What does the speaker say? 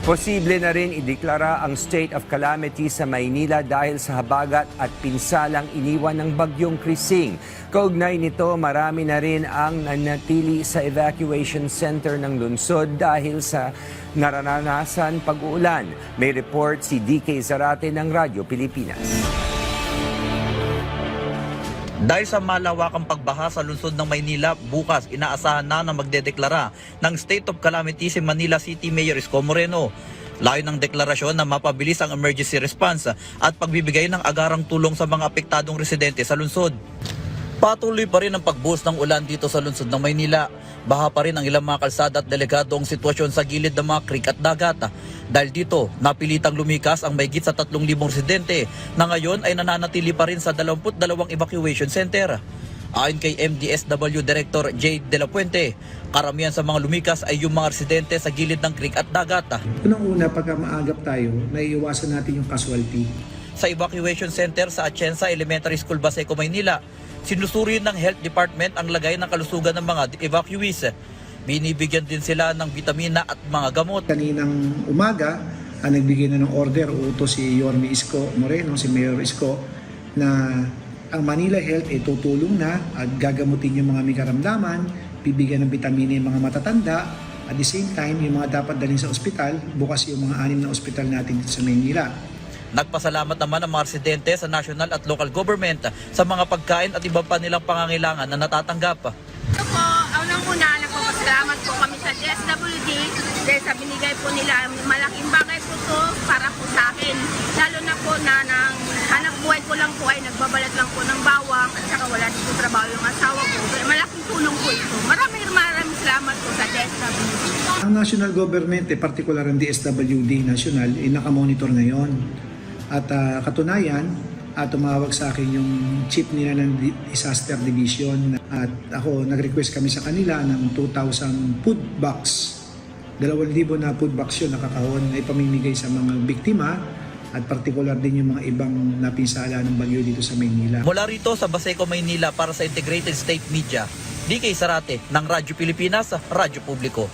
Posible na rin ideklara ang state of calamity sa Maynila dahil sa habagat at pinsalang iniwan ng bagyong Krising. Kaugnay nito, marami na rin ang nanatili sa evacuation center ng lungsod dahil sa naranasan pag-uulan. May report si DK Zarate ng Radyo Pilipinas. Dahil sa malawakang pagbaha sa lungsod ng Maynila, bukas inaasahan na magdedeklara ng State of Calamity si Manila City Mayor Isko Moreno. Layo ng deklarasyon na mapabilis ang emergency response at pagbibigay ng agarang tulong sa mga apektadong residente sa lungsod. Patuloy pa rin ang pagbuhos ng ulan dito sa lungsod ng Maynila. Baha pa rin ang ilang mga kalsada at delikado ang sitwasyon sa gilid ng mga creek at dagat. Dahil dito, napilitang lumikas ang mahigit sa 3,000 residente na ngayon ay nananatili pa rin sa 22 evacuation center. Ayon kay MDSW Director J. De La Puente, karamihan sa mga lumikas ay yung mga residente sa gilid ng creek at dagat. Unang-una, pagka maagap tayo, naiiwasan natin yung casualty. Sa evacuation center sa Atienza Elementary School, Baseco, Maynila, sinusuri ng Health Department ang lagay ng kalusugan ng mga evacuees. Binibigyan din sila ng vitamina at mga gamot. Kaninang umaga, nagbigay na ng order o utos si Yorme Isko Moreno, si Mayor Isko, na ang Manila Health ay tutulong na at gagamutin yung mga may karamdaman, bibigyan ng vitamina yung mga matatanda, at the same time, yung mga dapat dalhin sa ospital, bukas yung mga 6 na ospital natin dito sa Maynila. Nagpasalamat naman ang mga residente sa national at local government sa mga pagkain at iba pa nilang pangangailangan na natatanggap. Ito po, unang-una, nagpapasalamat po kami sa DSWD dahil sa binigay po nila, malaking bagay po to para po sa akin. Lalo na po na nang hanap buhay ko lang po ay nagbabalat lang po ng bawang at saka wala dito trabaho yung asawa ko. Kaya malaking tulong po ito. Maraming salamat po sa DSWD. Ang national government, particular ang DSWD national, nakamonitor ngayon. At katunayan, tumawag sa akin yung chief nila ng disaster division at ako, nag-request kami sa kanila ng 2,000 food box. 2,000 na food box yun nakakahon na ipamimigay sa mga biktima at particular din yung mga ibang napinsala ng bagyo dito sa Maynila. Mula rito sa Baseco, Maynila para sa Integrated State Media, DK Zarate ng Radyo Pilipinas, Radyo Publiko.